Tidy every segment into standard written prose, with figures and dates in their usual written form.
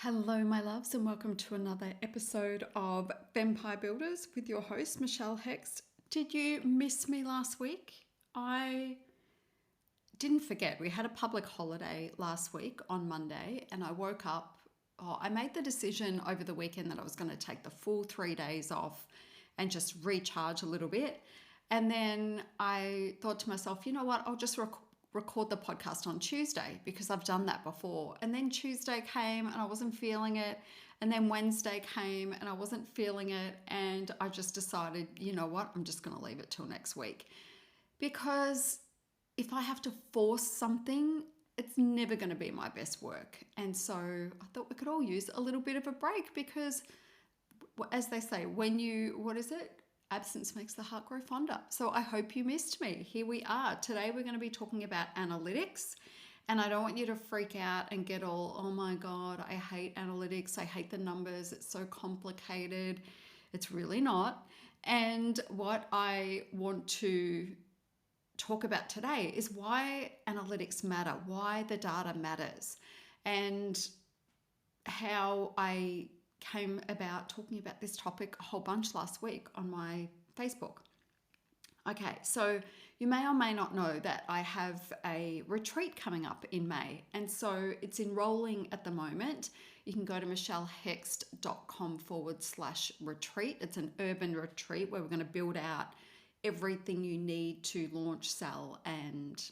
Hello, my loves, and welcome to another episode of Vampire Builders with your host, Michelle Hext. Did you miss me last week? I didn't forget. We had a public holiday last week on Monday, and I woke up. I made the decision over the weekend that I was going to take the full 3 days off and just recharge a little bit. And then I thought to myself, you know what, I'll just record the podcast on Tuesday because I've done that before. And then Tuesday came and I wasn't feeling it. And then Wednesday came and I wasn't feeling it. And I just decided, you know what, I'm just going to leave it till next week. Because if I have to force something, it's never going to be my best work. And so I thought we could all use a little bit of a break because, as they say, absence makes the heart grow fonder. So I hope you missed me. Here we are. Today we're going to be talking about analytics. And I don't want you to freak out and get all, oh my God, I hate analytics. I hate the numbers. It's so complicated. It's really not. And what I want to talk about today is why analytics matter, why the data matters, and how I came about talking about this topic a whole bunch last week on my Facebook. Okay, so you may or may not know that I have a retreat coming up in May, and so it's enrolling at the moment. You can go to michellehext.com/retreat. It's an urban retreat where we're going to build out everything you need to launch, sell, and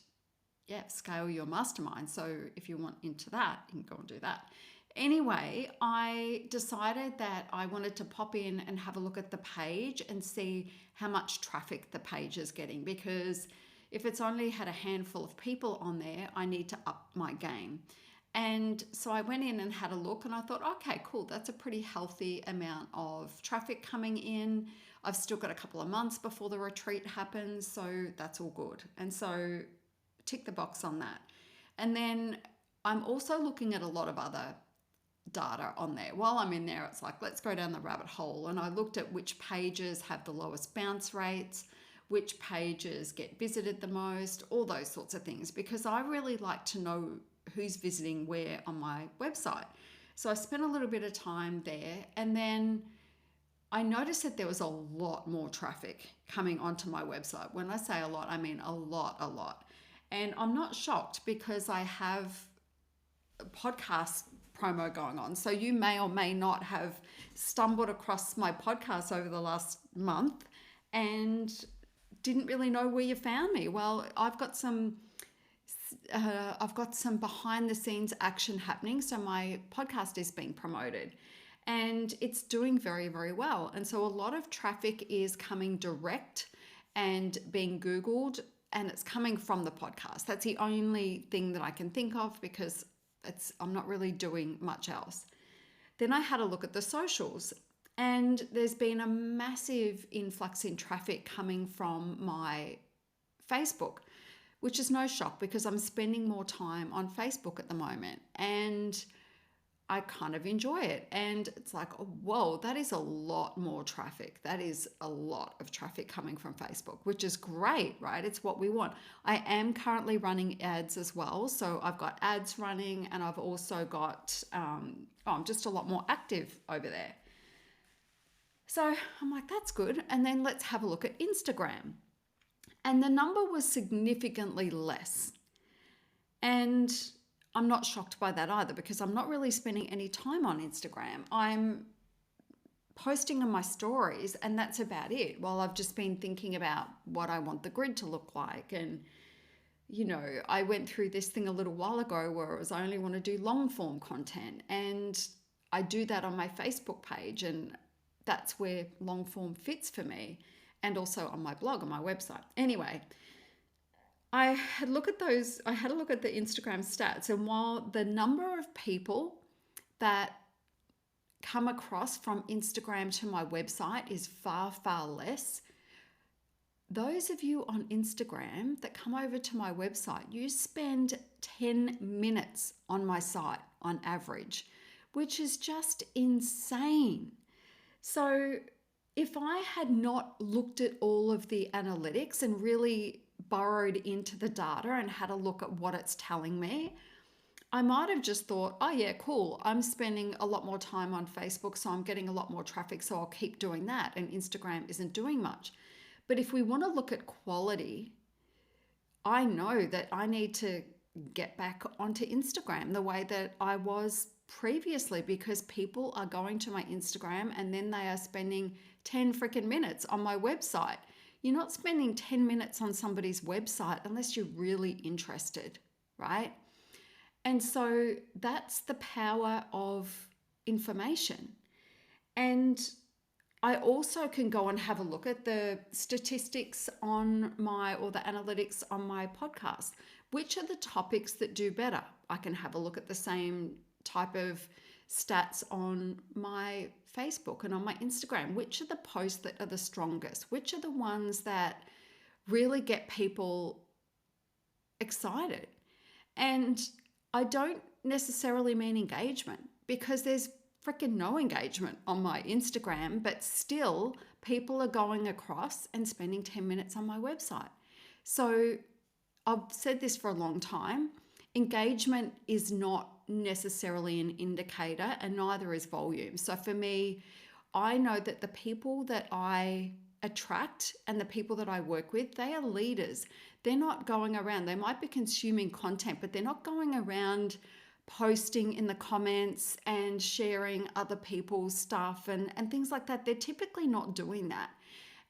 scale your mastermind. So if you want into that, you can go and do that. Anyway, I decided that I wanted to pop in and have a look at the page and see how much traffic the page is getting, because if it's only had a handful of people on there, I need to up my game. And so I went in and had a look and I thought, okay, cool, that's a pretty healthy amount of traffic coming in. I've still got a couple of months before the retreat happens, so that's all good. And so tick the box on that. And then I'm also looking at a lot of other data on there. While I'm in there, it's like, let's go down the rabbit hole. And I looked at which pages have the lowest bounce rates, which pages get visited the most, all those sorts of things, because I really like to know who's visiting where on my website. So I spent a little bit of time there, and then I noticed that there was a lot more traffic coming onto my website. When I say a lot, I mean a lot. And I'm not shocked because I have a podcast promo going on. So you may or may not have stumbled across my podcast over the last month and didn't really know where you found me. Well, I've got some behind the scenes action happening. So my podcast is being promoted and it's doing very, very well. And so a lot of traffic is coming direct and being Googled, and it's coming from the podcast. That's the only thing that I can think of because I'm not really doing much else. Then I had a look at the socials, and there's been a massive influx in traffic coming from my Facebook, which is no shock because I'm spending more time on Facebook at the moment and I kind of enjoy it. And it's like, oh, whoa, that is a lot more traffic. That is a lot of traffic coming from Facebook, which is great, right? It's what we want. I am currently running ads as well. So I've got ads running and I've also got, I'm just a lot more active over there. So I'm like, that's good. And then let's have a look at Instagram. And the number was significantly less. And I'm not shocked by that either because I'm not really spending any time on Instagram. I'm posting on my stories and that's about it. While I've just been thinking about what I want the grid to look like. And, you know, I went through this thing a little while ago where it was I only want to do long form content. And I do that on my Facebook page and that's where long form fits for me. And also on my blog, on my website. Anyway, I had a look at the Instagram stats, and while the number of people that come across from Instagram to my website is far, far less, those of you on Instagram that come over to my website, you spend 10 minutes on my site on average, which is just insane. So if I had not looked at all of the analytics and really burrowed into the data and had a look at what it's telling me, I might have just thought, oh yeah, cool. I'm spending a lot more time on Facebook, so I'm getting a lot more traffic, so I'll keep doing that. And Instagram isn't doing much. But if we want to look at quality, I know that I need to get back onto Instagram the way that I was previously, because people are going to my Instagram and then they are spending 10 freaking minutes on my website. You're not spending 10 minutes on somebody's website unless you're really interested, right? And so that's the power of information. And I also can go and have a look at the statistics on or the analytics on my podcast. Which are the topics that do better? I can have a look at the same type of stats on my Facebook and on my Instagram. Which are the posts that are the strongest? Which are the ones that really get people excited? And I don't necessarily mean engagement, because there's freaking no engagement on my Instagram, but still people are going across and spending 10 minutes on my website. So I've said this for a long time. Engagement is not necessarily an indicator, and neither is volume. So for me, I know that the people that I attract and the people that I work with, they are leaders. They're not going around. They might be consuming content, but they're not going around posting in the comments and sharing other people's stuff and things like that. They're typically not doing that.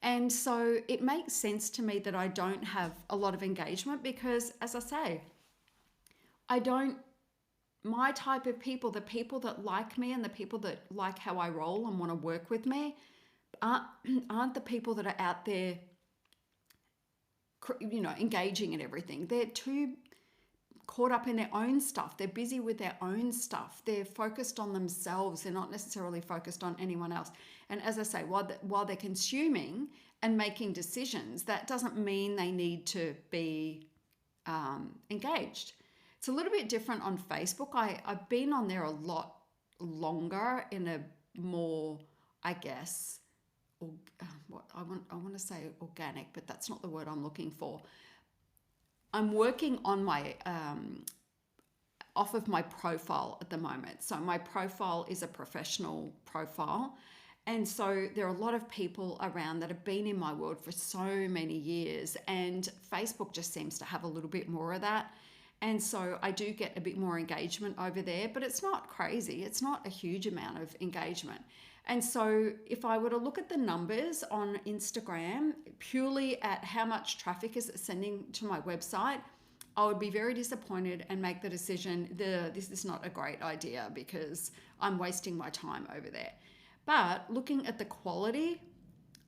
And so it makes sense to me that I don't have a lot of engagement, because, as I say, my type of people, the people that like me and the people that like how I roll and want to work with me, aren't the people that are out there, engaging in everything. They're too caught up in their own stuff. They're busy with their own stuff. They're focused on themselves. They're not necessarily focused on anyone else. And as I say, while they're consuming and making decisions, that doesn't mean they need to be engaged. It's a little bit different on Facebook. I've been on there a lot longer in a more, I guess, I want to say organic, but that's not the word I'm looking for. I'm working on my off of my profile at the moment. So my profile is a professional profile. And so there are a lot of people around that have been in my world for so many years, and Facebook just seems to have a little bit more of that. And so I do get a bit more engagement over there, but it's not crazy. It's not a huge amount of engagement. And so if I were to look at the numbers on Instagram, purely at how much traffic is it sending to my website, I would be very disappointed and make the decision, this is not a great idea, because I'm wasting my time over there. But looking at the quality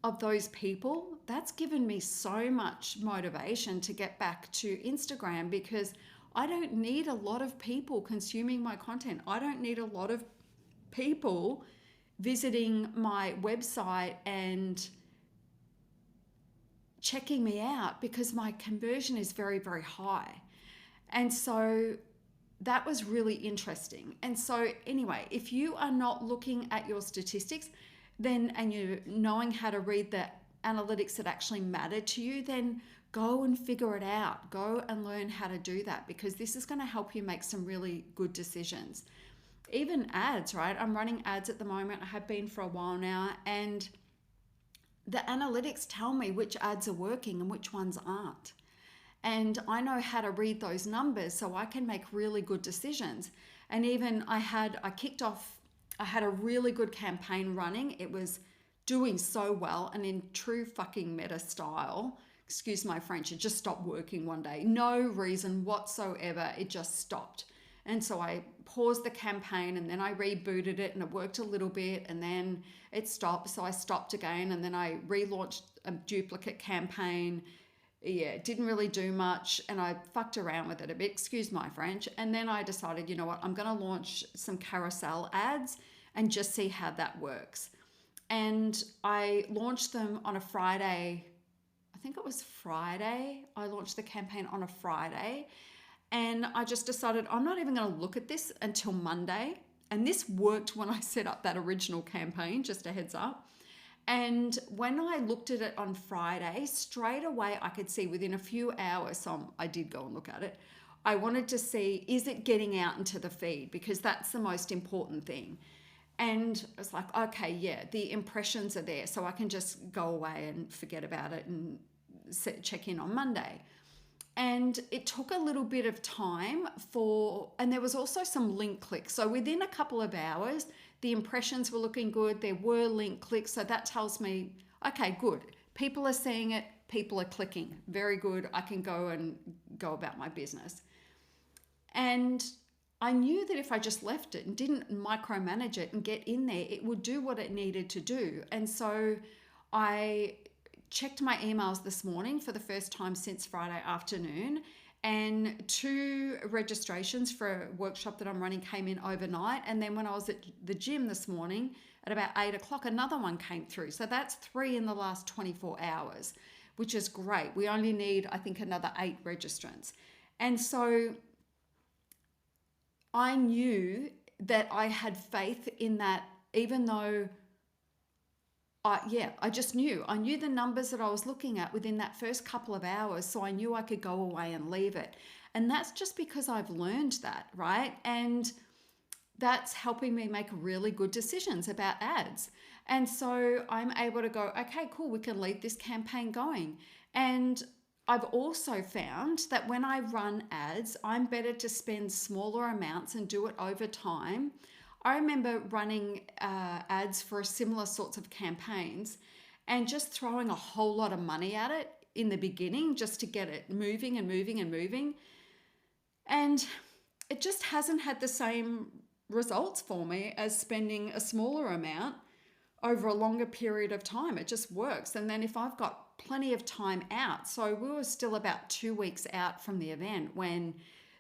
of those people, that's given me so much motivation to get back to Instagram, because I don't need a lot of people consuming my content. I don't need a lot of people visiting my website and checking me out, because my conversion is very, very high. And so that was really interesting. And so anyway, if you are not looking at your statistics, then, and you're knowing how to read the analytics that actually matter to you, then go and figure it out. Go and learn how to do that, because this is going to help you make some really good decisions. Even ads, right? I'm running ads at the moment. I have been for a while now, and the analytics tell me which ads are working and which ones aren't. And I know how to read those numbers so I can make really good decisions. And even I had a really good campaign running. It was doing so well, and in true fucking meta style, excuse my French, it just stopped working one day. No reason whatsoever. It just stopped. And so I paused the campaign, and then I rebooted it, and it worked a little bit, and then it stopped. So I stopped again, and then I relaunched a duplicate campaign. Yeah, it didn't really do much, and I fucked around with it a bit, excuse my French. And then I decided, you know what, I'm going to launch some carousel ads and just see how that works. And I launched them on a Friday. I think it was Friday. I launched the campaign on a Friday. And I just decided I'm not even going to look at this until Monday. And this worked when I set up that original campaign, just a heads up. And when I looked at it on Friday, straight away I could see within a few hours, so I did go and look at it, I wanted to see, is it getting out into the feed? Because that's the most important thing. And I was like, okay, yeah, the impressions are there. So I can just go away and forget about it and check in on Monday. And it took a little bit of time and there was also some link clicks. So within a couple of hours, the impressions were looking good. There were link clicks. So that tells me, okay, good. People are seeing it. People are clicking. Very good. I can go about my business. And I knew that if I just left it and didn't micromanage it and get in there, it would do what it needed to do. And so I checked my emails this morning for the first time since Friday afternoon, and 2 registrations for a workshop that I'm running came in overnight. And then when I was at the gym this morning at about 8 o'clock, another one came through. So that's 3 in the last 24 hours, which is great. We only need, I think, another 8 registrants. And so I knew that I had faith in that, even though I just knew. I knew the numbers that I was looking at within that first couple of hours, so I knew I could go away and leave it. And that's just because I've learned that, right? And that's helping me make really good decisions about ads. And so I'm able to go, okay, cool, we can leave this campaign going. And I've also found that when I run ads, I'm better to spend smaller amounts and do it over time. I remember running ads for similar sorts of campaigns and just throwing a whole lot of money at it in the beginning just to get it moving and moving and moving. And it just hasn't had the same results for me as spending a smaller amount over a longer period of time. It just works. And then if I've got plenty of time out, so we were still about 2 weeks out from the event when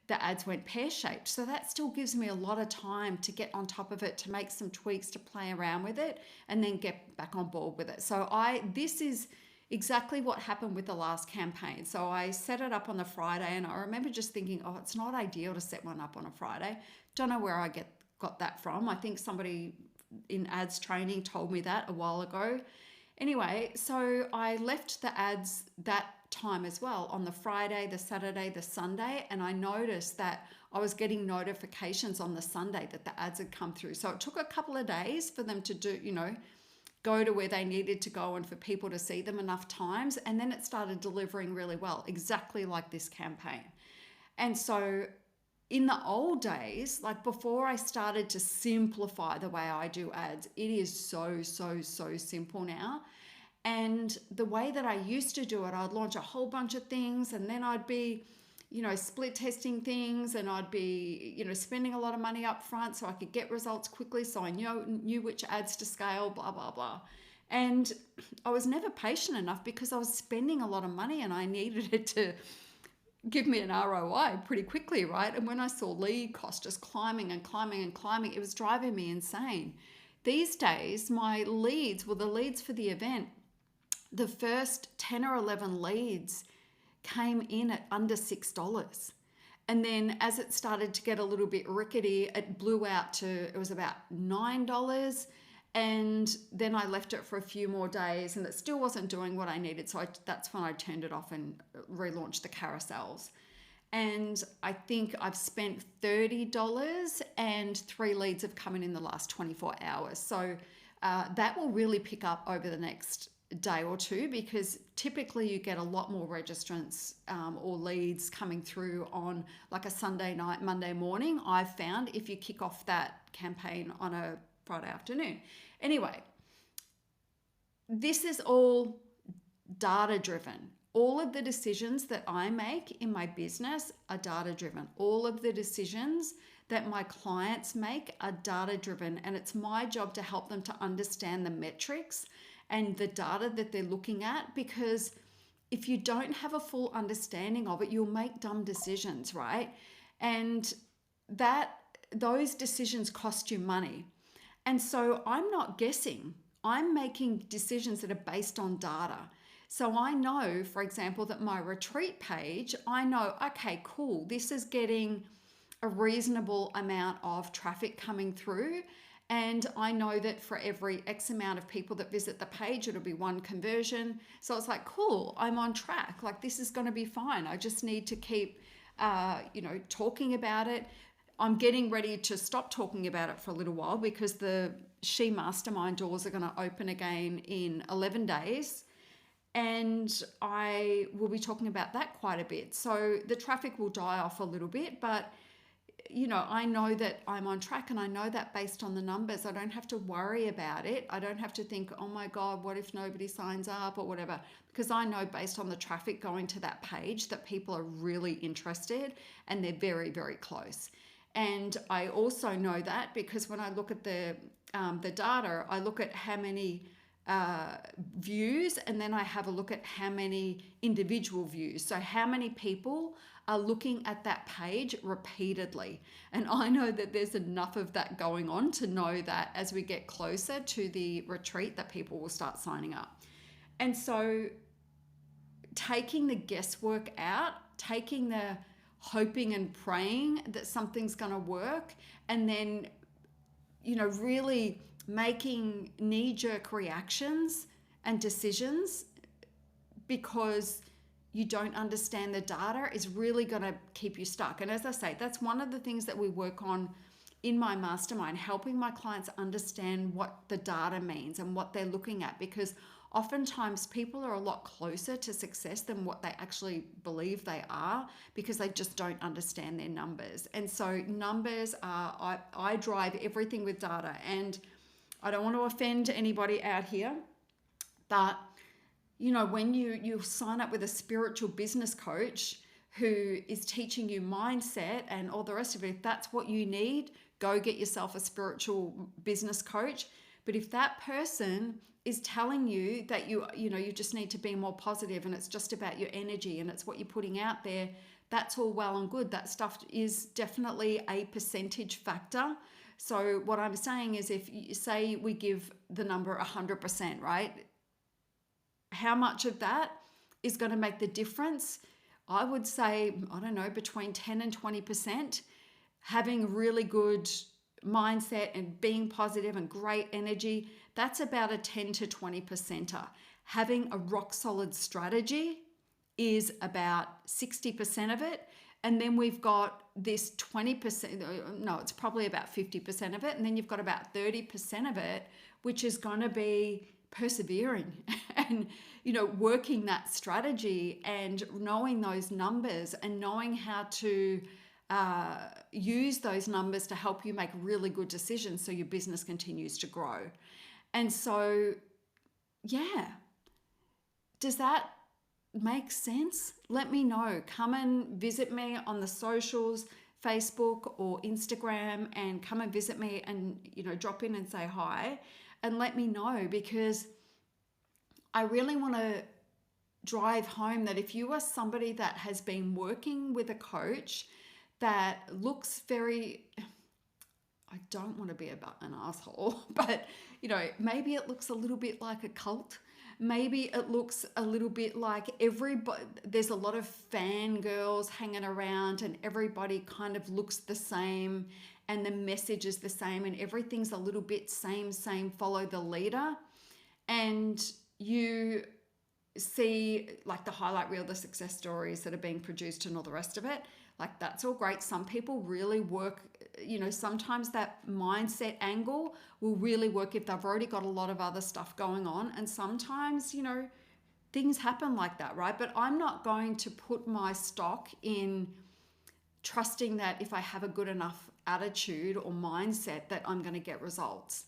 the ads went pear-shaped. So that still gives me a lot of time to get on top of it, to make some tweaks, to play around with it, and then get back on board with it. So this is exactly what happened with the last campaign. So I set it up on the Friday, and I remember just thinking, oh, it's not ideal to set one up on a Friday. Don't know where I got that from. I think somebody in ads training told me that a while ago. Anyway, so I left the ads that time as well on the Friday, the Saturday, the Sunday, and I noticed that I was getting notifications on the Sunday that the ads had come through. So it took a couple of days for them to do, go to where they needed to go and for people to see them enough times. And then it started delivering really well, exactly like this campaign. And so in the old days, like before I started to simplify the way I do ads, it is so simple now. And the way that I used to do it, I'd launch a whole bunch of things, and then I'd be, split testing things, and I'd be, spending a lot of money up front so I could get results quickly, so I knew which ads to scale, blah, blah, blah. And I was never patient enough because I was spending a lot of money and I needed it to give me an ROI pretty quickly, right? And when I saw lead cost just climbing and climbing and climbing, it was driving me insane. These days, my leads were the leads for the event. The first 10 or 11 leads came in at under $6. And then as it started to get a little bit rickety, it blew out to, it was about $9. And then I left it for a few more days and it still wasn't doing what I needed. So that's when I turned it off and relaunched the carousels. And I think I've spent $30 and 3 leads have come in the last 24 hours. So that will really pick up over the next day or two, because typically you get a lot more registrants or leads coming through on like a Sunday night, Monday morning, I've found, if you kick off that campaign on a Friday afternoon. Anyway, this is all data driven. All of the decisions that I make in my business are data driven. All of the decisions that my clients make are data driven, and it's my job to help them to understand the metrics and the data that they're looking at, because if you don't have a full understanding of it, you'll make dumb decisions, right? And those decisions cost you money. And so I'm not guessing. I'm making decisions that are based on data. So I know, for example, that my retreat page, I know, okay, cool, this is getting a reasonable amount of traffic coming through. And I know that for every X amount of people that visit the page, it'll be 1 conversion. So it's like, cool, I'm on track. Like, this is going to be fine. I just need to keep talking about it. I'm getting ready to stop talking about it for a little while because the S.H.E Mastermind doors are going to open again in 11 days. And I will be talking about that quite a bit. So the traffic will die off a little bit, but I know that I'm on track, and I know that based on the numbers, I don't have to worry about it. I don't have to think, oh my God, what if nobody signs up or whatever? Because I know based on the traffic going to that page that people are really interested and they're very, very close. And I also know that because when I look at the data, I look at how many views, and then I have a look at how many individual views. So how many people are looking at that page repeatedly. And I know that there's enough of that going on to know that as we get closer to the retreat that people will start signing up. And so taking the guesswork out, taking the hoping and praying that something's going to work, and then really making knee-jerk reactions and decisions because you don't understand the data is really going to keep you stuck. And as I say, that's one of the things that we work on in my mastermind, helping my clients understand what the data means and what they're looking at, because oftentimes people are a lot closer to success than what they actually believe they are because they just don't understand their numbers. And so numbers are, I drive everything with data, and I don't want to offend anybody out here, but when you sign up with a spiritual business coach who is teaching you mindset and all the rest of it, if that's what you need, go get yourself a spiritual business coach. But if that person is telling you that you just need to be more positive and it's just about your energy and it's what you're putting out there, that's all well and good. That stuff is definitely a percentage factor. So what I'm saying is, if you say we give the number 100%, right? How much of that is going to make the difference? I would say, I don't know, between 10 and 20%. Having really good mindset and being positive and great energy, that's about a 10 to 20%er. Having a rock solid strategy is about 60% of it. And then we've got this 20%, no, it's probably about 50% of it. And then you've got about 30% of it, which is going to be persevering and working that strategy and knowing those numbers and knowing how to use those numbers to help you make really good decisions so your business continues to grow. And so, yeah, does that make sense? Let me know. Come and visit me on the socials, Facebook or Instagram, and come and visit me and drop in and say hi and let me know, because I really want to drive home that if you are somebody that has been working with a coach that looks very, I don't want to be about an asshole, but maybe it looks a little bit like a cult. Maybe it looks a little bit like everybody, there's a lot of fangirls hanging around and everybody kind of looks the same and the message is the same and everything's a little bit same, follow the leader. And you see like the highlight reel, the success stories that are being produced and all the rest of it. Like, that's all great. Some people really work, sometimes that mindset angle will really work if they've already got a lot of other stuff going on. And sometimes, things happen like that, right? But I'm not going to put my stock in trusting that if I have a good enough attitude or mindset that I'm going to get results.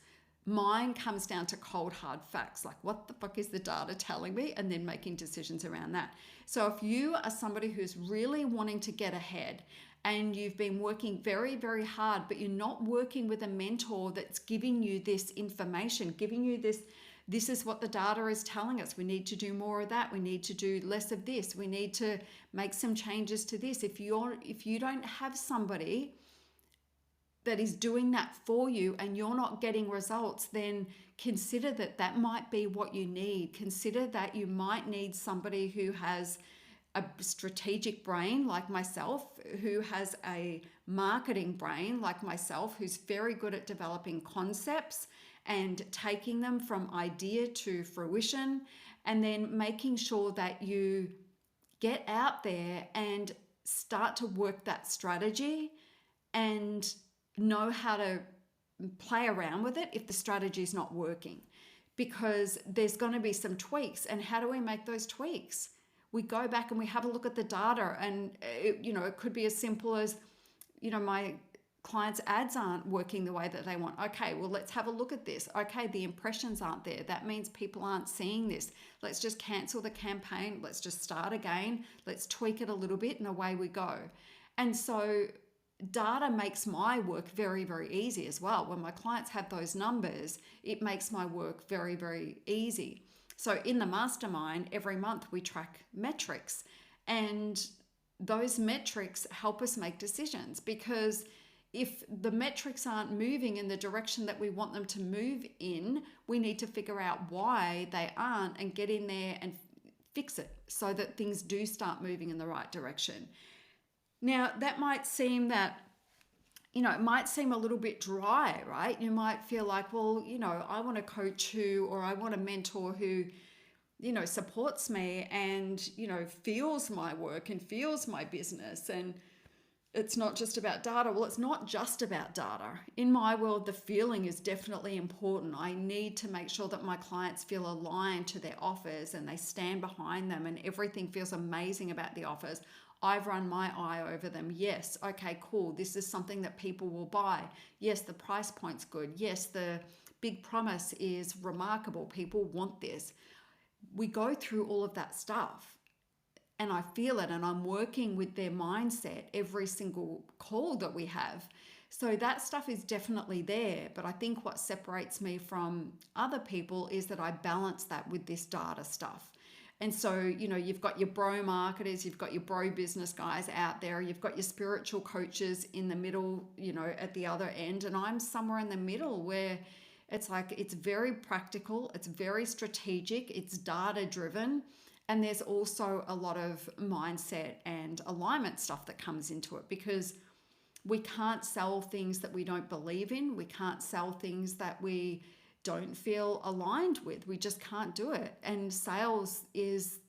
Mine comes down to cold, hard facts, like what the fuck is the data telling me, and then making decisions around that. So if you are somebody who's really wanting to get ahead and you've been working very, very hard, but you're not working with a mentor that's giving you this information, giving you this is what the data is telling us. We need to do more of that. We need to do less of this. We need to make some changes to this. If you don't have somebody that is doing that for you and you're not getting results, then consider that might be what you need. Consider that you might need somebody who has a strategic brain like myself, who has a marketing brain like myself, who's very good at developing concepts and taking them from idea to fruition, and then making sure that you get out there and start to work that strategy and know how to play around with it if the strategy is not working, because there's going to be some tweaks. And how do we make those tweaks? We go back and we have a look at the data, and it could be as simple as, my clients' ads aren't working the way that they want. Okay, well, let's have a look at this. Okay, the impressions aren't there. That means people aren't seeing this. Let's just cancel the campaign. Let's just start again. Let's tweak it a little bit, and away we go. And so data makes my work very, very easy as well. When my clients have those numbers, it makes my work very, very easy. So in the mastermind, every month we track metrics, and those metrics help us make decisions, because if the metrics aren't moving in the direction that we want them to move in, we need to figure out why they aren't and get in there and fix it so that things do start moving in the right direction. Now, that might seem it might seem a little bit dry, right? You might feel like, well, I want a coach who, or I want a mentor who, supports me and, feels my work and feels my business. And it's not just about data. Well, it's not just about data. In my world, the feeling is definitely important. I need to make sure that my clients feel aligned to their offers and they stand behind them and everything feels amazing about the offers. I've run my eye over them. Yes, okay, cool. This is something that people will buy. Yes, the price point's good. Yes, the big promise is remarkable. People want this. We go through all of that stuff, and I feel it, and I'm working with their mindset every single call that we have. So that stuff is definitely there. But I think what separates me from other people is that I balance that with this data stuff. And so, you've got your bro marketers, you've got your bro business guys out there, you've got your spiritual coaches in the middle, at the other end. And I'm somewhere in the middle where it's like, it's very practical, it's very strategic, it's data driven. And there's also a lot of mindset and alignment stuff that comes into it, because we can't sell things that we don't believe in. We can't sell things that we don't feel aligned with. We just can't do it. And sales is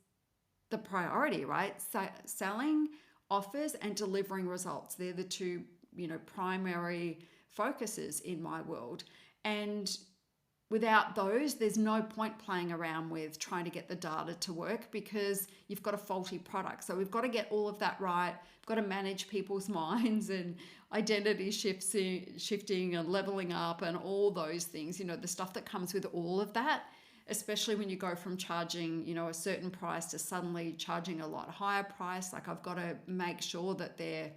the priority, right? Selling offers and delivering results. They're the two, primary focuses in my world. And without those, there's no point playing around with trying to get the data to work, because you've got a faulty product. So we've got to get all of that right. We've got to manage people's minds and identity shifting and leveling up and all those things, the stuff that comes with all of that, especially when you go from charging, a certain price to suddenly charging a lot higher price. Like, I've got to make sure that they're,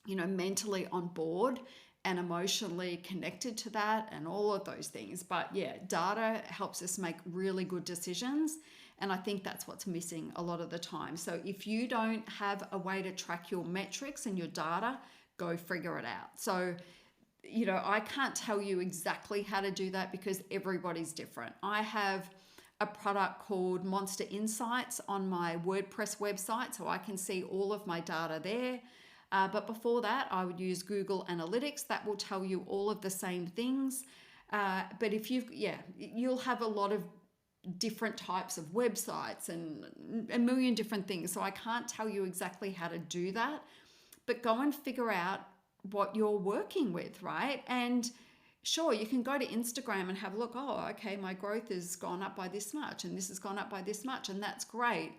mentally on board and emotionally connected to that and all of those things. But yeah, data helps us make really good decisions. And I think that's what's missing a lot of the time. So if you don't have a way to track your metrics and your data, go figure it out. So, I can't tell you exactly how to do that because everybody's different. I have a product called Monster Insights on my WordPress website, so I can see all of my data there. But before that, I would use Google Analytics. That will tell you all of the same things. But if you'll have a lot of different types of websites and a million different things. So I can't tell you exactly how to do that, but go and figure out what you're working with, right? And sure, you can go to Instagram and have a look. Oh, okay, my growth has gone up by this much and this has gone up by this much, and that's great.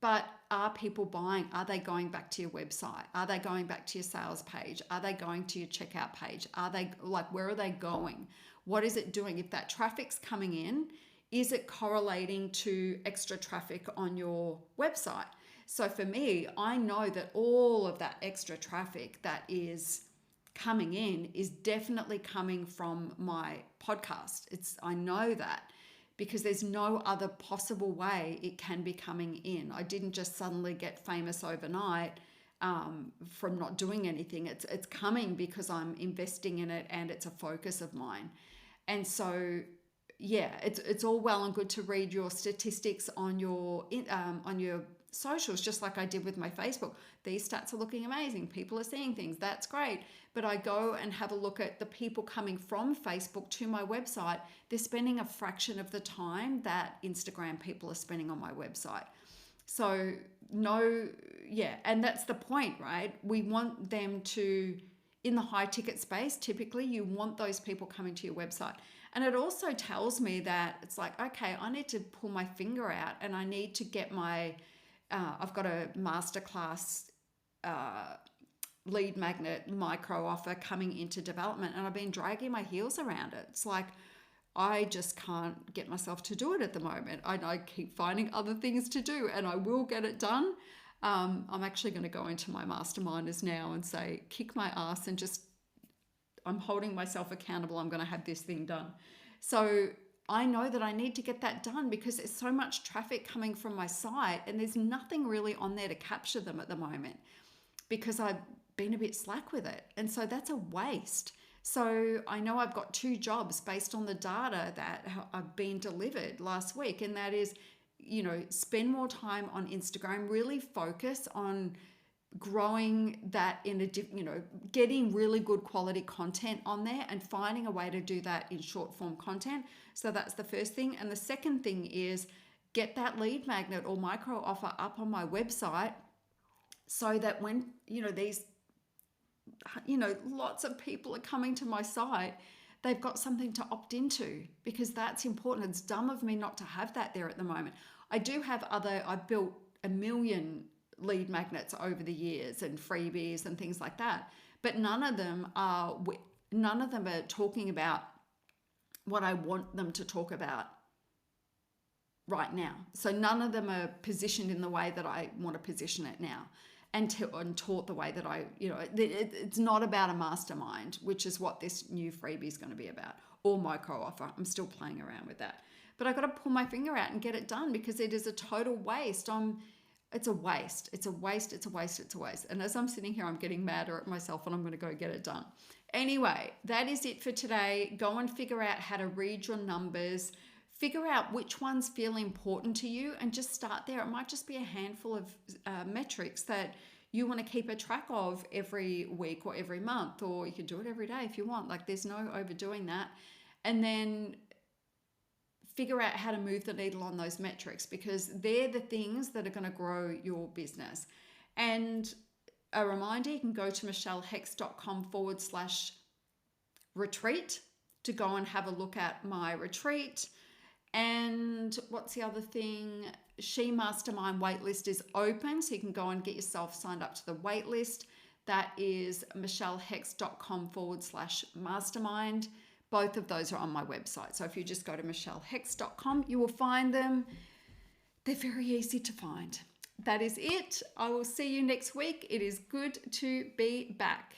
But are people buying? Are they going back to your website? Are they going back to your sales page? Are they going to your checkout page? Are they where are they going? What is it doing? If that traffic's coming in, is it correlating to extra traffic on your website? So for me, I know that all of that extra traffic that is coming in is definitely coming from my podcast. I know that, because there's no other possible way it can be coming in. I didn't just suddenly get famous overnight from not doing anything. It's coming because I'm investing in it and it's a focus of mine. And so, yeah, it's all well and good to read your statistics on your socials, just like I did with my Facebook. These stats are looking amazing. People are seeing things. That's great. But I go and have a look at the people coming from Facebook to my website. They're spending a fraction of the time that Instagram people are spending on my website. So, no, yeah, and that's the point, right? We want them to, in the high ticket space, typically you want those people coming to your website. And it also tells me that it's like, okay, I need to pull my finger out and I need to get I've got a masterclass uh, lead magnet micro offer coming into development, and I've been dragging my heels around it. It's like, I just can't get myself to do it at the moment. I keep finding other things to do and I will get it done. I'm actually going to go into my masterminders now and say, kick my ass and just, I'm holding myself accountable. I'm going to have this thing done. So I know that I need to get that done because there's so much traffic coming from my site and there's nothing really on there to capture them at the moment because I've been a bit slack with it. And so that's a waste. So I know I've got 2 jobs based on the data that I've been delivered last week. And that is, spend more time on Instagram, really focus on growing that getting really good quality content on there and finding a way to do that in short form content. So that's the first thing. And the second thing is get that lead magnet or micro offer up on my website so that when, these, lots of people are coming to my site, they've got something to opt into because that's important. It's dumb of me not to have that there at the moment. I've built a million lead magnets over the years and freebies and things like that, but none of them are talking about what I want them to talk about right now. So none of them are positioned in the way that I want to position it now and taught the way that it's not about a mastermind, which is what this new freebie is going to be about, or micro offer. I'm still playing around with that, but I got to pull my finger out and get it done because it is a total waste. It's a waste. It's a waste. It's a waste. It's a waste. And as I'm sitting here, I'm getting madder at myself and I'm going to go get it done. Anyway, that is it for today. Go and figure out how to read your numbers. Figure out which ones feel important to you and just start there. It might just be a handful of metrics that you want to keep a track of every week or every month, or you can do it every day if you want. Like, there's no overdoing that. And then figure out how to move the needle on those metrics because they're the things that are going to grow your business. And a reminder, you can go to michellehex.com/retreat to go and have a look at my retreat. And what's the other thing? S.H.E Mastermind waitlist is open, so you can go and get yourself signed up to the waitlist. That is michellehex.com/mastermind. Both of those are on my website. So if you just go to michellehex.com, you will find them. They're very easy to find. That is it. I will see you next week. It is good to be back.